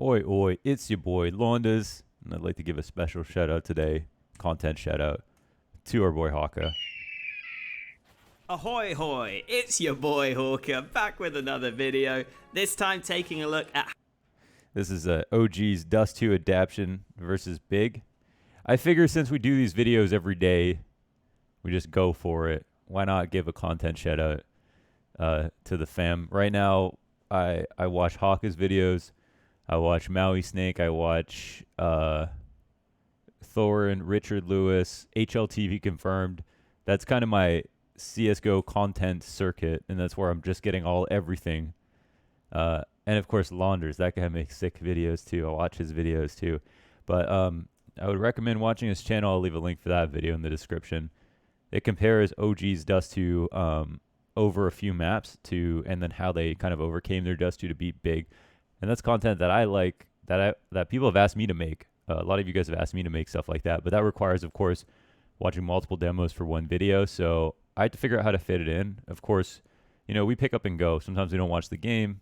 Oi, oi, it's your boy Launders, and I'd like to give a special shout out today, content shout out, to our boy Hawka. Ahoy hoy, it's your boy Hawker, back with another video, this time taking a look at... This is OG's Dust 2 adaptation versus Big. I figure since we do these videos every day, we just go for it. Why not give a content shout out to the fam? Right now, I watch Hawka's videos, I watch Maui Snake, I watch Thor and Richard Lewis, HLTV confirmed. That's kind of my CSGO content circuit, and that's where I'm just getting everything. And of course, Launders. That guy makes sick videos too. I watch his videos too. But I would recommend watching his channel. I'll leave a link for that video in the description. It compares OG's Dust 2 over a few maps to, and then how they kind of overcame their Dust 2 to beat Big. And that's content that I like, that people have asked me to make. A lot of you guys have asked me to make stuff like that, but that requires, of course, watching multiple demos for one video. So I had to figure out how to fit it in. Of course, you know, we pick up and go. Sometimes we don't watch the game.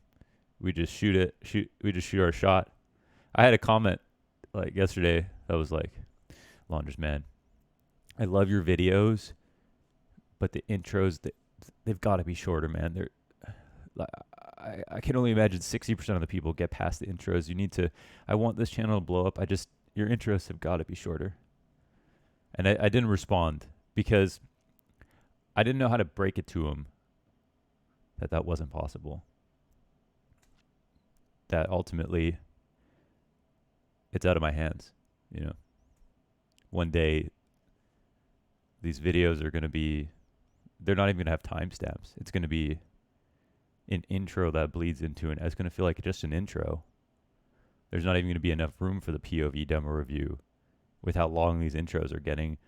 We just we just shoot our shot. I had a comment like yesterday that was like, Launders, man, I love your videos, but the intros, they've got to be shorter, man. They're I can only imagine 60% of the people get past the intros. You need to, I want this channel to blow up. Your intros have got to be shorter. And I didn't respond because I didn't know how to break it to him that wasn't possible. That ultimately, it's out of my hands, you know. One day, these videos are going to be, they're not even going to have timestamps. It's going to be an intro that bleeds into it's going to feel like just an intro. There's not even going to be enough room for the POV demo review with how long these intros are getting.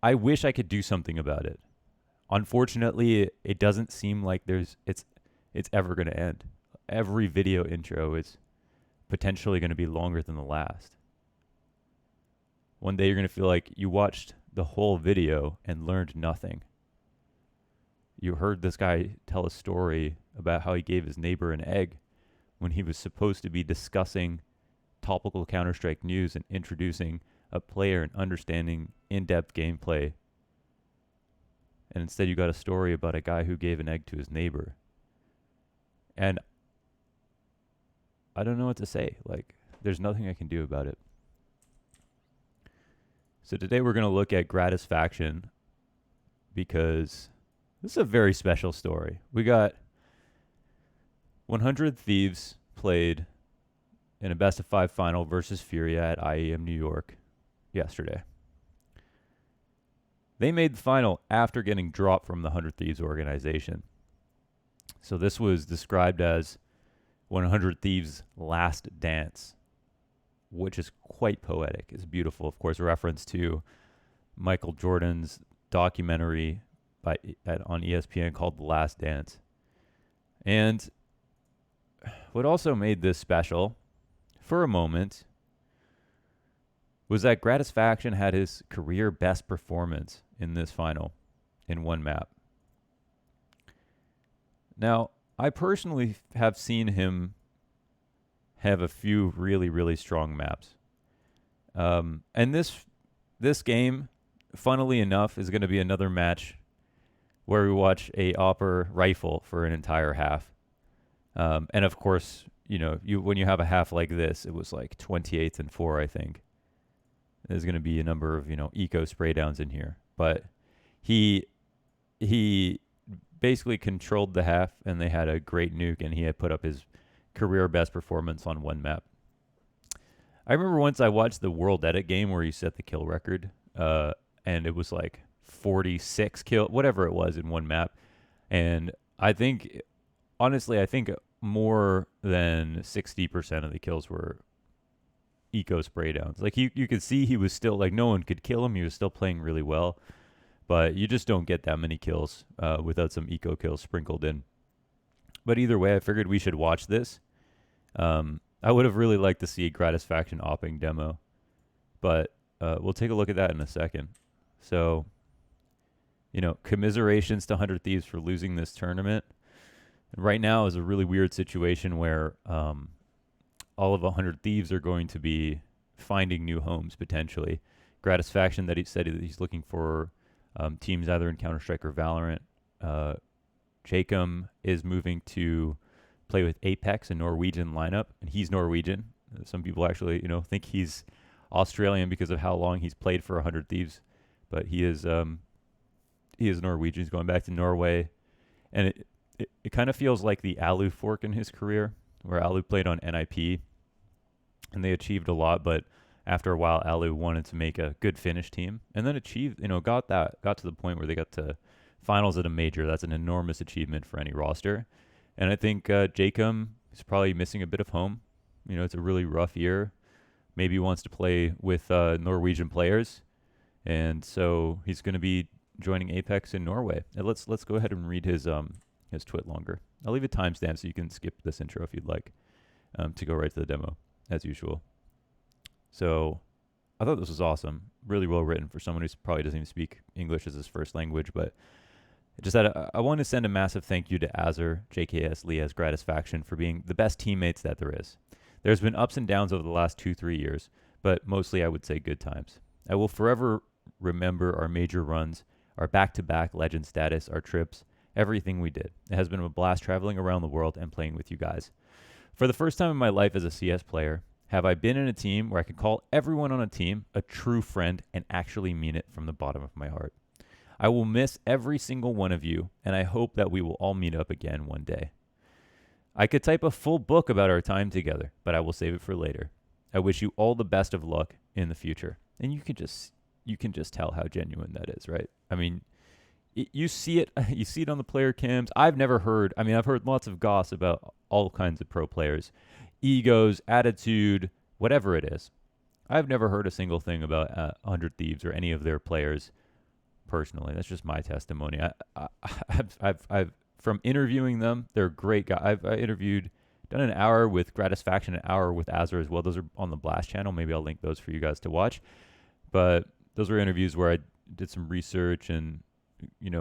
I wish I could do something about it. Unfortunately, it doesn't seem like it's ever going to end. Every video intro is potentially going to be longer than the last. One day you're going to feel like you watched the whole video and learned nothing. You heard this guy tell a story about how he gave his neighbor an egg when he was supposed to be discussing topical Counter-Strike news and introducing a player and understanding in-depth gameplay. And instead you got a story about a guy who gave an egg to his neighbor. And I don't know what to say. Like, there's nothing I can do about it. So today we're going to look at Gratisfaction because this is a very special story. We got 100 Thieves played in a best-of-5 final versus Furia at IEM New York yesterday. They made the final after getting dropped from the 100 Thieves organization. So this was described as 100 Thieves' last dance, which is quite poetic. It's beautiful. Of course, a reference to Michael Jordan's documentary on ESPN called The Last Dance. And what also made this special, for a moment, was that Gratisfaction had his career best performance in this final in one map. Now, I personally have seen him have a few really, really strong maps. And this game, funnily enough, is going to be another match where we watch a Opper rifle for an entire half. And of course, you know, when you have a half like this, it was like 28th and 4, I think. There's going to be a number of, you know, eco spray downs in here. But he basically controlled the half, and they had a great nuke, and he had put up his career best performance on one map. I remember once I watched the World Edit game where he set the kill record, and it was like 46 kill, whatever it was in one map. And I think, honestly, more than 60% of the kills were eco spray downs. Like you could see he was still, like, no one could kill him. He was still playing really well, but you just don't get that many kills without some eco kills sprinkled in. But either way, I figured we should watch this. I would have really liked to see a Gratisfaction opping demo, but we'll take a look at that in a second. So, you know, commiserations to 100 Thieves for losing this tournament. Right now is a really weird situation where all of 100 Thieves are going to be finding new homes potentially. Gratisfaction that he said that he's looking for teams either in Counter-Strike or Valorant. Jacob is moving to play with Apex, a Norwegian lineup, and he's Norwegian. Some people actually, think he's Australian because of how long he's played for 100 Thieves, but he is Norwegian. He's going back to Norway, and it kind of feels like the Alu fork in his career, where Alu played on NIP, and they achieved a lot, but after a while, Alu wanted to make a good Finnish team, and then got to the point where they got to finals at a major. That's an enormous achievement for any roster, and I think Jacob is probably missing a bit of home. It's a really rough year. Maybe he wants to play with Norwegian players, and so he's going to be joining Apex in Norway. And let's go ahead and read his twit longer. I'll leave a timestamp so you can skip this intro if you'd like to go right to the demo as usual. So I thought this was awesome. Really well written for someone who probably doesn't even speak English as his first language. But I want to send a massive thank you to Azure, JKS, Liaz, Gratisfaction for being the best teammates that there is. There's been ups and downs over the last 2-3 years, but mostly I would say good times. I will forever remember our major runs, our back-to-back legend status, our trips, everything we did. It has been a blast traveling around the world and playing with you guys. For the first time in my life as a CS player, have I been in a team where I can call everyone on a team a true friend and actually mean it from the bottom of my heart. I will miss every single one of you, and I hope that we will all meet up again one day. I could type a full book about our time together, but I will save it for later. I wish you all the best of luck in the future. And you can just tell how genuine that is, right? I mean, you see it on the player cams. I've heard lots of goss about all kinds of pro players. Egos, attitude, whatever it is. I've never heard a single thing about 100 Thieves or any of their players personally. That's just my testimony. I've from interviewing them, they're great guys. I've done an hour with Gratisfaction, an hour with Azure as well. Those are on the Blast channel. Maybe I'll link those for you guys to watch. But those were interviews where I did some research and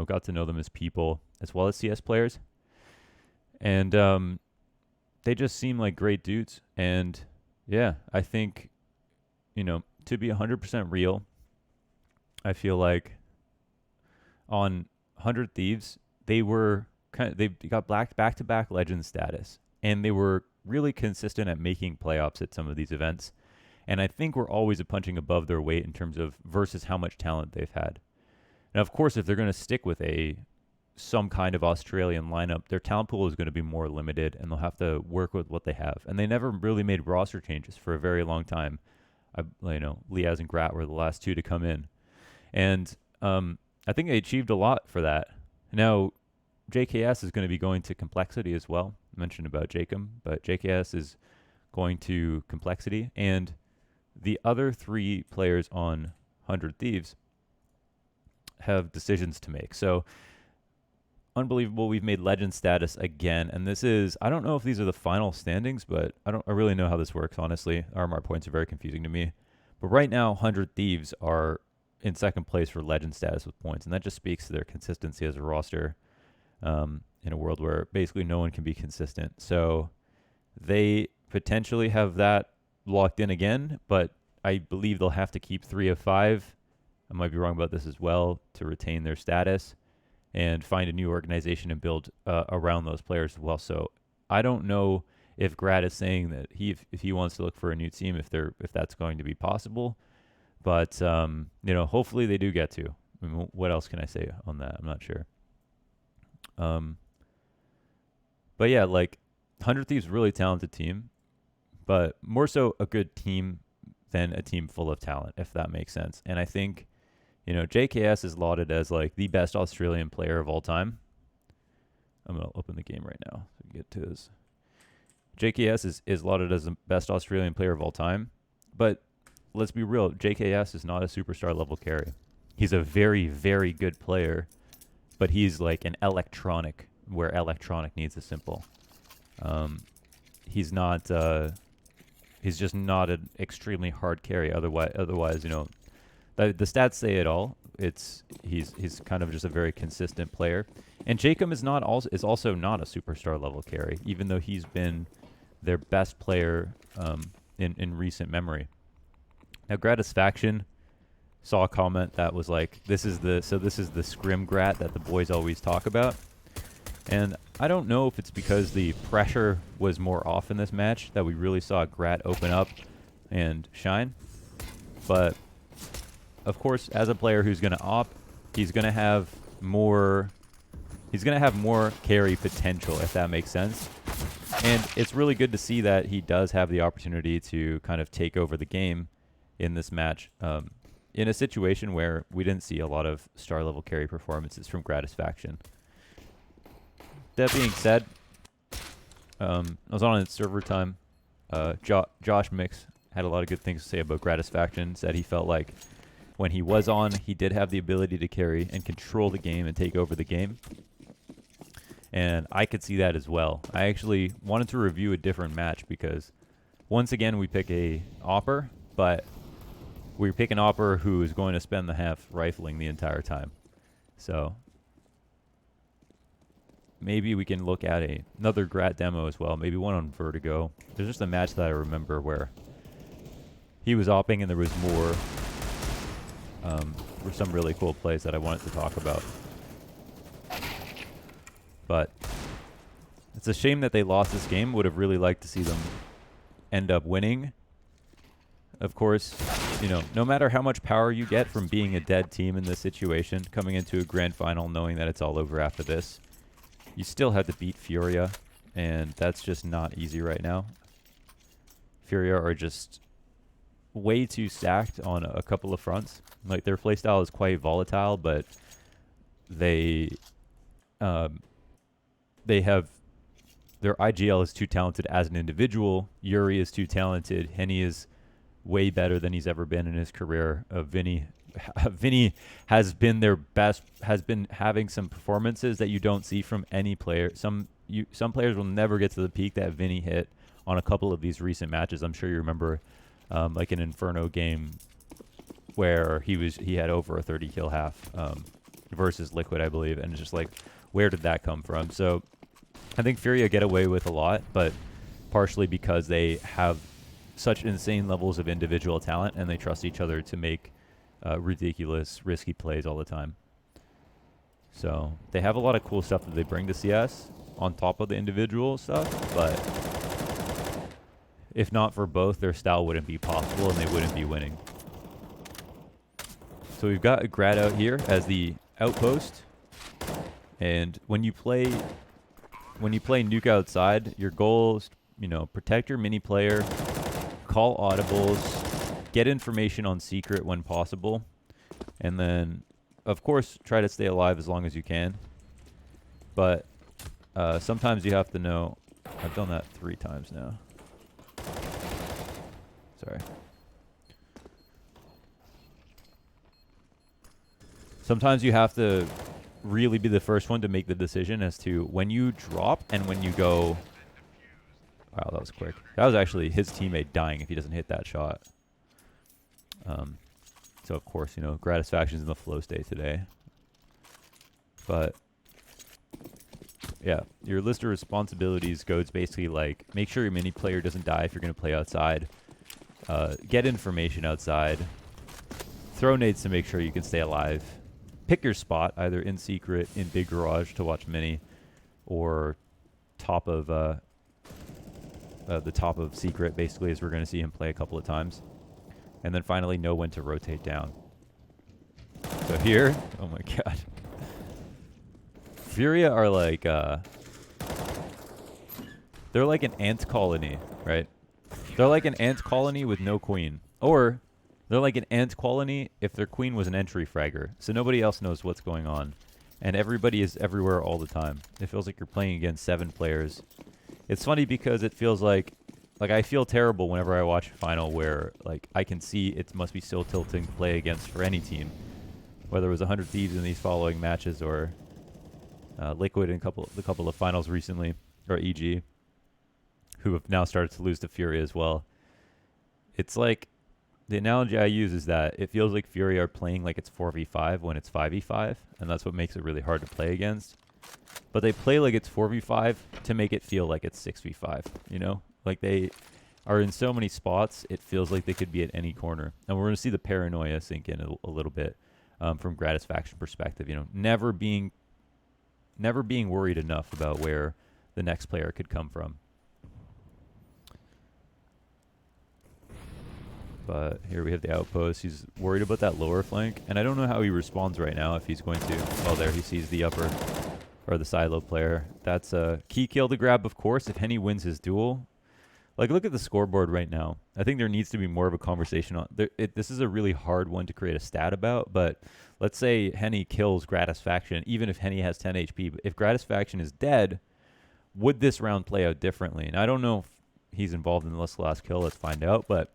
got to know them as people as well as CS players. And they just seem like great dudes. And yeah, I think, to be 100% real, I feel like on 100 Thieves, they got back-to-back legend status, and they were really consistent at making playoffs at some of these events. And I think we're always punching above their weight in terms of versus how much talent they've had. Now, of course, if they're going to stick with some kind of Australian lineup, their talent pool is going to be more limited, and they'll have to work with what they have. And they never really made roster changes for a very long time. Liaz and Grat were the last two to come in. And I think they achieved a lot for that. Now, JKS is going to be going to Complexity as well. I mentioned about Jacob, but JKS is going to Complexity. And the other three players on 100 Thieves have decisions to make. So, unbelievable. We've made legend status again. And this is, I don't know if these are the final standings, but I really know how this works, honestly. RMR points are very confusing to me. But right now, 100 Thieves are in second place for legend status with points. And that just speaks to their consistency as a roster in a world where basically no one can be consistent. So they potentially have that locked in again, but I believe they'll have to keep 3 of 5. I might be wrong about this as well, to retain their status and find a new organization and build around those players as well. So I don't know if Grad is saying that if he wants to look for a new team, if that's going to be possible. But hopefully they do get to. I mean, what else can I say on that? I'm not sure. But yeah, 100 Thieves, really talented team, but more so a good team than a team full of talent, if that makes sense. And I think, JKS is lauded as the best Australian player of all time. I'm going to open the game right now so we can get to his. JKS is lauded as the best Australian player of all time, but let's be real, JKS is not a superstar level carry. He's a very, very good player, but he's like an electronic, where electronic needs a simple. He's not. He's just not an extremely hard carry. Otherwise, the stats say it all. He's kind of just a very consistent player. And Jacob is also not a superstar level carry, even though he's been their best player in recent memory. Now, Gratisfaction saw a comment that was like, this is the scrim grat that the boys always talk about. And I don't know if it's because the pressure was more off in this match that we really saw Grat open up and shine. But, of course, as a player who's going to op, he's going to have more carry potential, if that makes sense. And it's really good to see that he does have the opportunity to kind of take over the game in this match, in a situation where we didn't see a lot of star-level carry performances from Gratisfaction. That being said, I was on server time. Josh Mix had a lot of good things to say about Gratisfaction. Said he felt like when he was on, he did have the ability to carry and control the game and take over the game. And I could see that as well. I actually wanted to review a different match because once again we pick a Opper, but we pick an Opper who is going to spend the half rifling the entire time. So maybe we can look at another Grat demo as well. Maybe one on Vertigo. There's just a match that I remember where he was opping and there was more, were some really cool plays that I wanted to talk about. But it's a shame that they lost this game. Would have really liked to see them end up winning. Of course, you know, no matter how much power you get from being a dead team in this situation, coming into a grand final knowing that it's all over after this, you still have to beat Furia, and that's just not easy right now. Furia are just way too stacked on a couple of fronts. Like, their playstyle is quite volatile, but they have, their IGL is too talented as an individual. Yuri is too talented. Henny is way better than he's ever been in his career. Vinny has been their best, has been having some performances that you don't see from any player. Some players will never get to the peak that Vinny hit on a couple of these recent matches. I'm sure you remember like an Inferno game where he had over a 30 kill half versus Liquid, I believe, and it's just like, where did that come from? So I think Furia get away with a lot, but partially because they have such insane levels of individual talent and they trust each other to make ridiculous, risky plays all the time. So they have a lot of cool stuff that they bring to CS on top of the individual stuff, but if not for both, their style wouldn't be possible and they wouldn't be winning. So we've got a Grat out here as the outpost, and when you play Nuke outside, your goal is, you know, protect your mini player, call audibles, get information on secret when possible, and then, of course, try to stay alive as long as you can. But sometimes you have to know. I've done that 3 times now. Sorry. Sometimes you have to really be the first one to make the decision as to when you drop and when you go. Wow, that was quick. That was actually his teammate dying if he doesn't hit that shot. So, of course, you know, Gratisfaction's in the flow state today. But, yeah, your list of responsibilities goes basically like, make sure your mini player doesn't die if you're going to play outside. Get information outside. Throw nades to make sure you can stay alive. Pick your spot, either in secret, in big garage to watch mini, or top of the top of secret, basically, as we're going to see him play a couple of times. And then finally know when to rotate down. So here, oh my god. Furia are like, they're like an ant colony, right? They're like an ant colony with no queen. Or they're like an ant colony if their queen was an entry fragger. So nobody else knows what's going on. And everybody is everywhere all the time. It feels like you're playing against 7 players. It's funny because it feels like I feel terrible whenever I watch a final where, like, I can see it must be so tilting to play against for any team. Whether it was 100 Thieves in these following matches or Liquid in the couple of finals recently, or EG, who have now started to lose to Furia as well. It's like, the analogy I use is that it feels like Furia are playing like it's 4v5 when it's 5v5, and that's what makes it really hard to play against. But they play like it's 4v5 to make it feel like it's 6v5, you know? Like, they are in so many spots, it feels like they could be at any corner. And we're going to see the paranoia sink in a little bit from Gratisfaction perspective. You know, never being worried enough about where the next player could come from. But here we have the outpost. He's worried about that lower flank, and I don't know how he responds right now if he's going to. Well, there he sees the upper or the silo player. That's a key kill to grab, of course, if Henny wins his duel. Like, look at the scoreboard right now. I think there needs to be more of a conversation on this is a really hard one to create a stat about, but let's say Henny kills Gratisfaction, even if Henny has 10 HP. But if Gratisfaction is dead, would this round play out differently? And I don't know if he's involved in this last kill. Let's find out. But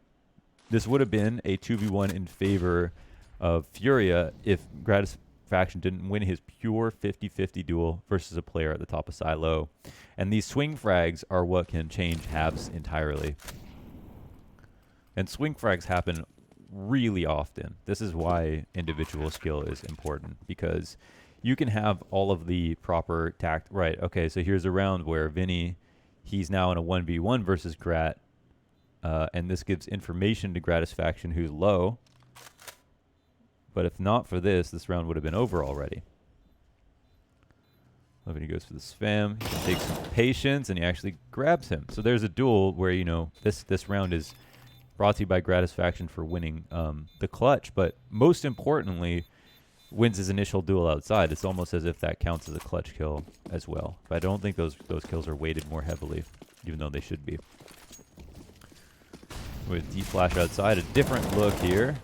this would have been a 2v1 in favor of Furia if Gratisfaction didn't win his pure 50-50 duel versus a player at the top of silo. And these swing frags are what can change halves entirely. And swing frags happen really often. This is why individual skill is important, because you can have all of the proper tact. Right, okay, so here's a round where Vinny, he's now in a 1v1 versus Grat, and this gives information to Gratisfaction who's low. But if not for this round would have been over already. When he goes for the spam, he takes some patience, and he actually grabs him. So there's a duel where, you know, this round is brought to you by Gratisfaction for winning the clutch, but most importantly, wins his initial duel outside. It's almost as if that counts as a clutch kill as well. But I don't think those kills are weighted more heavily, even though they should be. With D-flash outside, a different look here.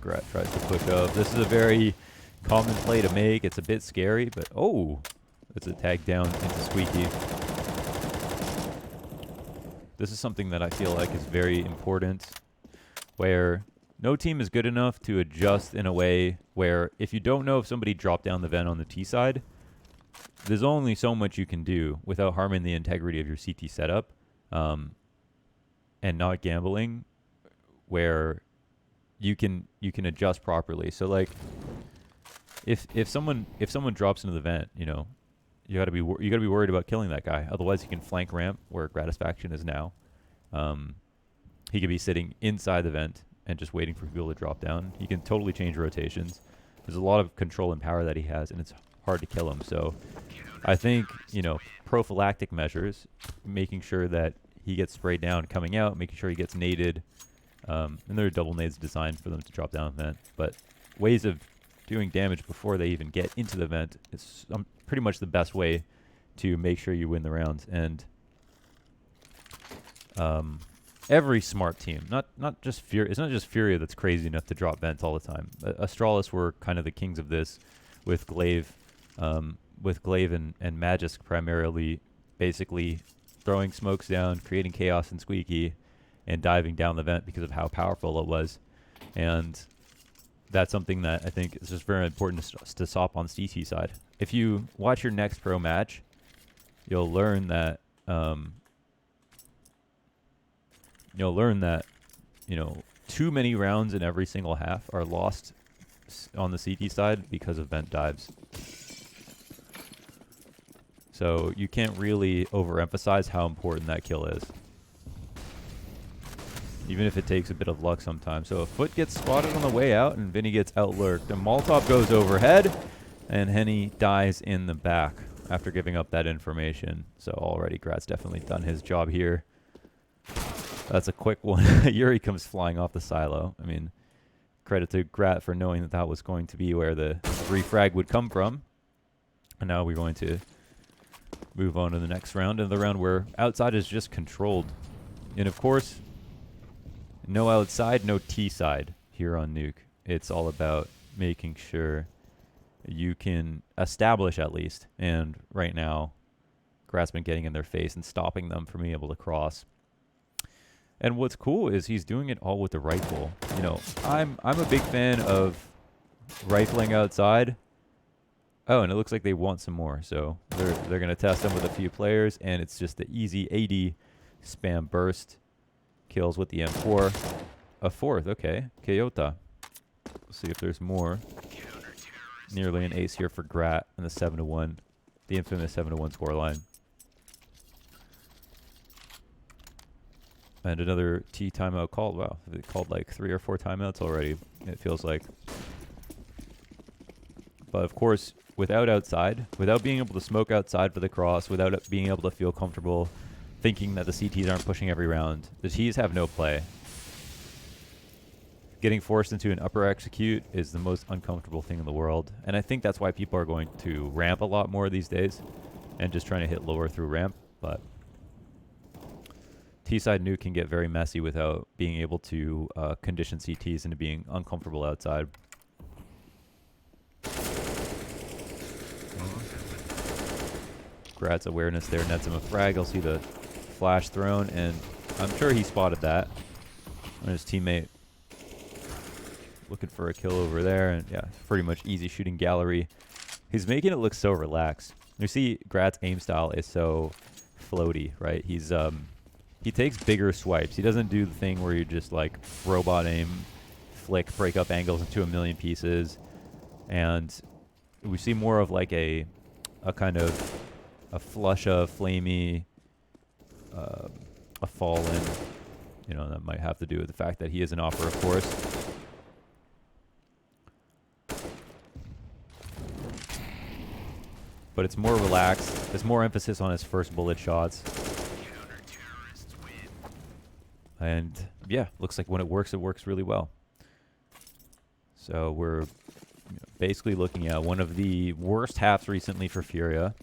Grat tries to push up. This is a very common play to make. It's a bit scary, but oh, it's a tag down into Squeaky. This is something that I feel like is very important, where no team is good enough to adjust in a way where if you don't know if somebody dropped down the vent on the T side, there's only so much you can do without harming the integrity of your CT setup, and not gambling, where you can adjust properly. So like, if someone drops into the vent, you know, you gotta be worried about killing that guy. Otherwise, he can flank ramp where Gratisfaction is now. He could be sitting inside the vent and just waiting for people to drop down. He can totally change rotations. There's a lot of control and power that he has, and it's hard to kill him. So I think, you know, prophylactic measures, making sure that he gets sprayed down coming out, making sure he gets naded. And there are double nades designed for them to drop down vent. But ways of doing damage before they even get into the vent is pretty much the best way to make sure you win the rounds. And every smart team, not just Furia, it's not just Furia that's crazy enough to drop vents all the time. Astralis were kind of the kings of this with Glaive, and Magisk primarily, basically throwing smokes down, creating chaos and Squeaky, and diving down the vent because of how powerful it was. And that's something that I think is just very important to stop on CT side. If you watch your next pro match, you'll learn that you know, too many rounds in every single half are lost on the CT side because of vent dives. So you can't really overemphasize how important that kill is, even if it takes a bit of luck sometimes. So a foot gets spotted on the way out, and Vinny gets outlurked. A Molotov goes overhead, and Henny dies in the back after giving up that information. So already Grat's definitely done his job here. That's a quick one. Yuri comes flying off the silo. I mean, credit to Grat for knowing that that was going to be where the refrag would come from. And now we're going to move on to the next round, and the round where outside is just controlled. And of course, no outside, no T side here on Nuke. It's all about making sure you can establish at least. And right now, Grat's been getting in their face and stopping them from being able to cross. And what's cool is he's doing it all with the rifle. You know, I'm a big fan of rifling outside. Oh, and it looks like they want some more. So they're going to test them with a few players, and it's just the easy 80 spam burst kills with the M4. A fourth, okay. Kyoto. Let's see if there's more. Nearly an ace here for Grat and the 7-1. The infamous 7-1 scoreline. And another T timeout called. Wow, they called like 3 or 4 timeouts already, it feels like. But of course, without outside, without being able to smoke outside for the cross, without being able to feel comfortable thinking that the CTs aren't pushing every round, the Ts have no play. Getting forced into an upper execute is the most uncomfortable thing in the world. And I think that's why people are going to ramp a lot more these days and just trying to hit lower through ramp. But T-side nuke can get very messy without being able to condition CTs into being uncomfortable outside. Grat's awareness there nets him a frag. I'll see the flash thrown, and I'm sure he spotted that. And his teammate looking for a kill over there, and yeah, pretty much easy shooting gallery. He's making it look so relaxed. You see Grat's aim style is so floaty, right? He's he takes bigger swipes. He doesn't do the thing where you just like robot aim, flick, break up angles into a million pieces. And we see more of like a kind of a flush of flamey, a fallen. You know, that might have to do with the fact that he is an offer, of course. But it's more relaxed. There's more emphasis on his first bullet shots. And yeah, looks like when it works really well. So we're basically looking at one of the worst halves recently for Furia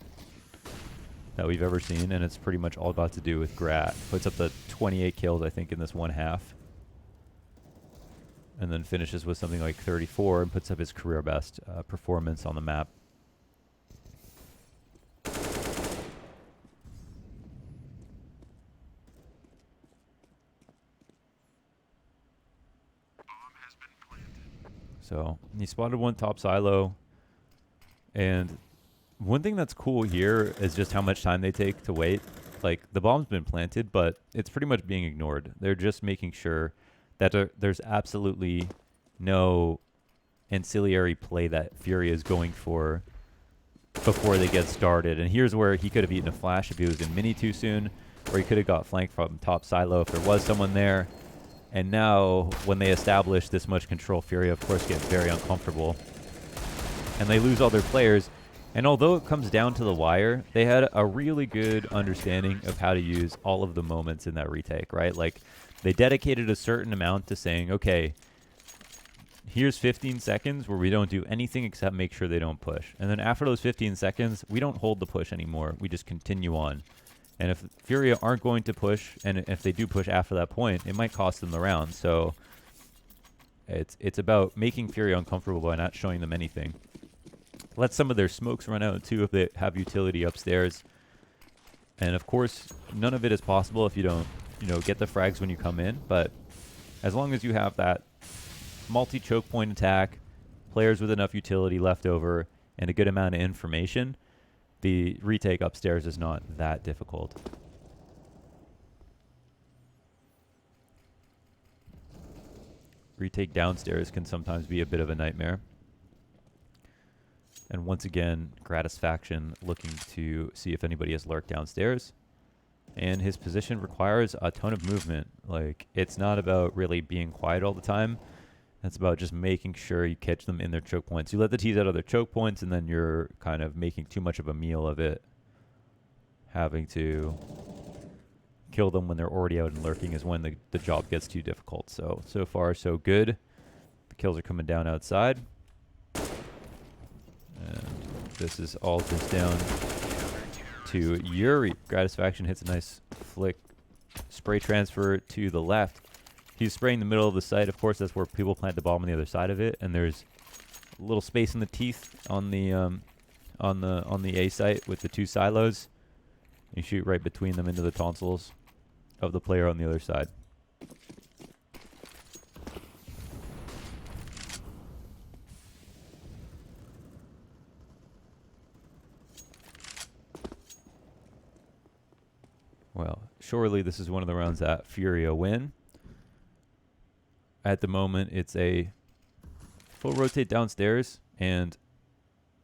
that we've ever seen, and it's pretty much all about to do with Grat. Puts up the 28 kills, I think, in this one half. And then finishes with something like 34 and puts up his career best performance on the map. So he spotted one top silo, and one thing that's cool here is just how much time they take to wait. Like, the bomb's been planted, but it's pretty much being ignored. They're just making sure that there's absolutely no ancillary play that Furia is going for before they get started. And here's where he could have eaten a flash if he was in mini too soon, or he could have got flanked from top silo if there was someone there. And now, when they establish this much control, Furia, of course, get very uncomfortable. And they lose all their players. And although it comes down to the wire, they had a really good understanding of how to use all of the moments in that retake, right? Like, they dedicated a certain amount to saying, okay, here's 15 seconds where we don't do anything except make sure they don't push. And then after those 15 seconds, we don't hold the push anymore. We just continue on. And if Furia aren't going to push, and if they do push after that point, it might cost them the round. So it's about making Furia uncomfortable by not showing them anything. Let some of their smokes run out too if they have utility upstairs. And of course, none of it is possible if you don't, get the frags when you come in. But as long as you have that multi-choke point attack, players with enough utility left over, and a good amount of information, the retake upstairs is not that difficult. Retake downstairs can sometimes be a bit of a nightmare. And once again, Gratisfaction looking to see if anybody has lurked downstairs. And his position requires a ton of movement. Like, it's not about really being quiet all the time. It's about just making sure you catch them in their choke points. You let the T's out of their choke points, and then you're kind of making too much of a meal of it. Having to kill them when they're already out and lurking is when the job gets too difficult. So far, so good. The kills are coming down outside. And this is all just down to Yuri. Gratisfaction hits a nice flick. Spray transfer to the left. He's spraying the middle of the site. Of course, that's where people plant the bomb on the other side of it. And there's a little space in the teeth on the A site with the two silos. You shoot right between them into the tonsils of the player on the other side. Well, surely this is one of the rounds that Furia win. At the moment, it's a full rotate downstairs, and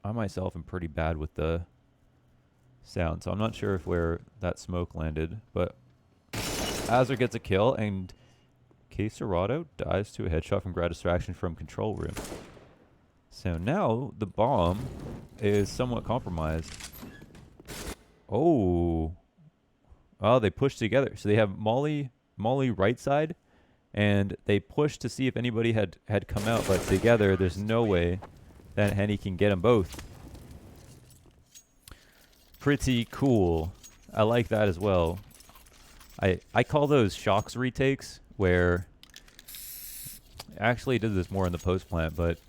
I myself am pretty bad with the sound, so I'm not sure if where that smoke landed, but Azure gets a kill, and Caserado dies to a headshot from Gratisfaction from control room. So now the bomb is somewhat compromised. Oh. Oh, they push together. So they have Molly right side, and they push to see if anybody had come out, but together there's no way that Henny can get them both. Pretty cool. I like that as well. I call those shocks retakes, where I actually did this more in the post plant, but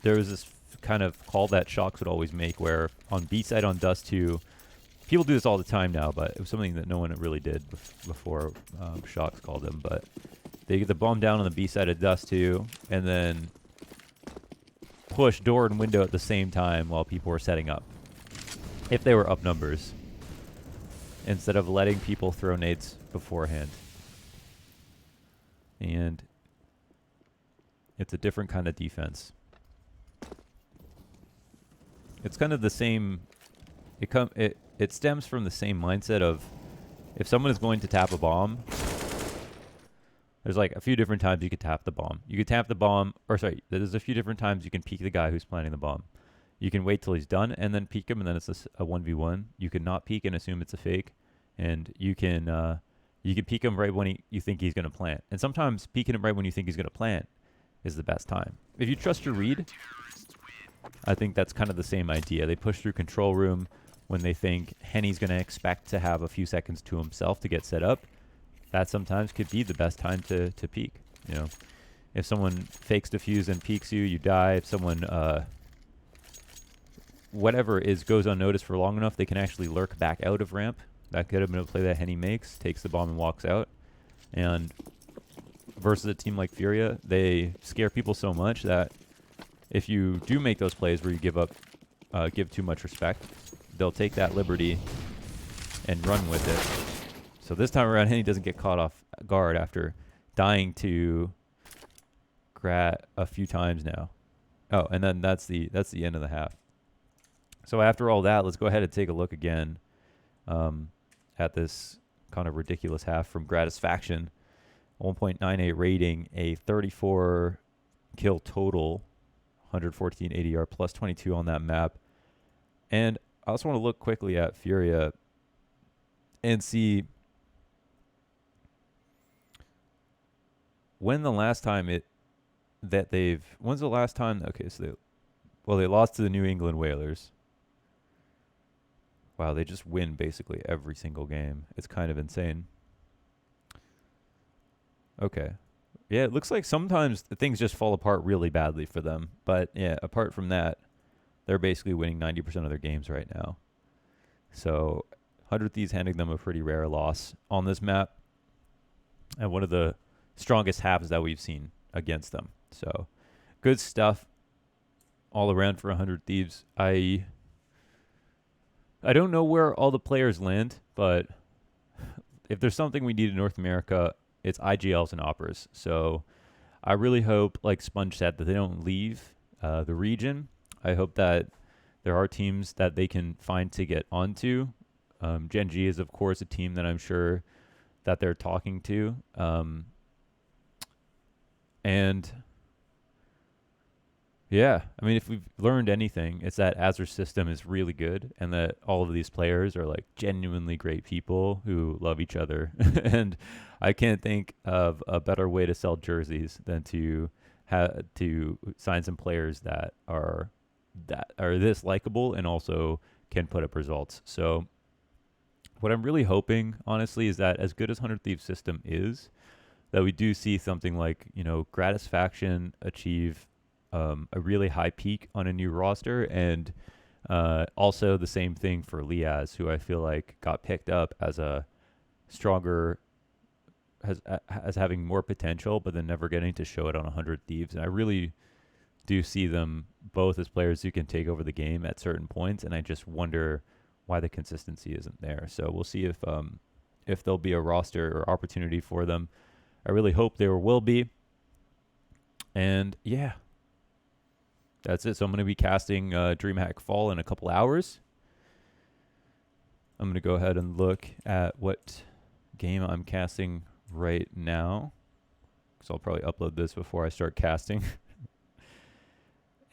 there was this kind of call that shocks would always make, where on B side on Dust 2, people do this all the time now, but it was something that no one really did before shocks called them. But they get the bomb down on the B side of Dust 2, and then push door and window at the same time while people were setting up, if they were up numbers, instead of letting people throw nades beforehand. And it's a different kind of defense. It's kind of the same. It stems from the same mindset of, if someone is going to tap a bomb, there's like a few different times you could tap the bomb. You could tap the bomb, or sorry, there's a few different times you can peek the guy who's planting the bomb. You can wait till he's done and then peek him, and then it's a 1v1. You can not peek and assume it's a fake, and you can peek him right when you think he's going to plant. And sometimes peeking him right when you think he's going to plant is the best time. If you trust your read, I think that's kind of the same idea. They push through control room when they think Henny's going to expect to have a few seconds to himself to get set up. That sometimes could be the best time to peek. You know, if someone fakes defuse and peeks you, you die. If someone whatever goes unnoticed for long enough, they can actually lurk back out of ramp. That could have been a play that Henny makes, takes the bomb and walks out. And versus a team like Furia, they scare people so much that if you do make those plays where you give too much respect, they'll take that liberty and run with it. So this time around, Henny doesn't get caught off guard after dying to Grat a few times now. Oh, and then that's the end of the half. So after all that, let's go ahead and take a look again at this kind of ridiculous half from Gratisfaction. 1.98 rating, a 34 kill total, 114 ADR, plus 22 on that map. And I also want to look quickly at Furia and see when's the last time okay, so they lost to the New England Whalers. Wow, they just win basically every single game. It's kind of insane. Okay. Yeah, it looks like sometimes things just fall apart really badly for them. But yeah, apart from that, they're basically winning 90% of their games right now. So 100 Thieves handing them a pretty rare loss on this map, and one of the strongest halves that we've seen against them. So good stuff all around for 100 Thieves. I don't know where all the players land, but if there's something we need in North America, it's IGLs and operas. So I really hope, like Sponge said, that they don't leave the region. I hope that there are teams that they can find to get onto. Gen G is, of course, a team that I'm sure that they're talking to. And yeah, I mean, if we've learned anything, it's that Azur's system is really good, and that all of these players are like genuinely great people who love each other. And I can't think of a better way to sell jerseys than to sign some players that are this likable and also can put up results. So what I'm really hoping, honestly, is that as good as 100 Thieves system is, that we do see something like, Gratisfaction achieve a really high peak on a new roster, and also the same thing for Liaz, who I feel like got picked up as a stronger, as having more potential, but then never getting to show it on 100 Thieves. And I really do see them both as players who can take over the game at certain points, and I just wonder why the consistency isn't there. So we'll see if there'll be a roster or opportunity for them. I really hope there will be. And yeah, that's it. So I'm going to be casting DreamHack Fall in a couple hours. I'm going to go ahead and look at what game I'm casting right now, because I'll probably upload this before I start casting.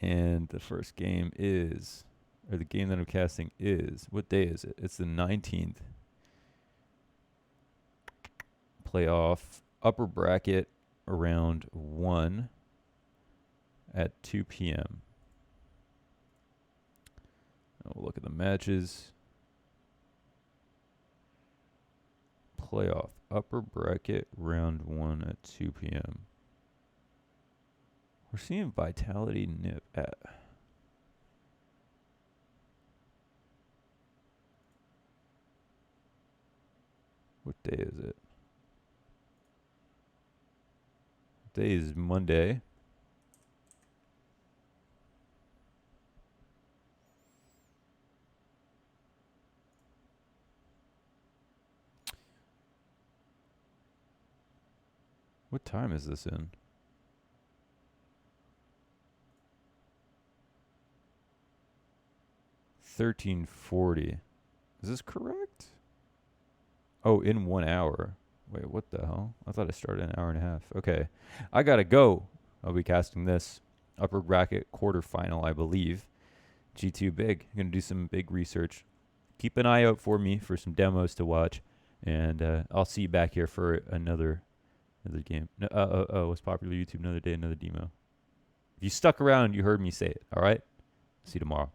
And the first game is, or the game that I'm casting is, what day is it? It's the 19th. Playoff upper bracket around 1 at 2 p.m. We'll look at the matches. Playoff upper bracket round 1 at 2 p.m. We're seeing Vitality Nip at what day is it? Today is Monday. What time is this in? 13:40. Is this correct? Oh, in 1 hour. Wait, what the hell? I thought I started an hour and a half. Okay. I gotta go. I'll be casting this upper bracket quarterfinal, I believe. G2 big. I'm gonna do some big research. Keep an eye out for me for some demos to watch, and I'll see you back here for another game. No, what's popular YouTube? Another day, another demo. If you stuck around, you heard me say it. All right. See you tomorrow.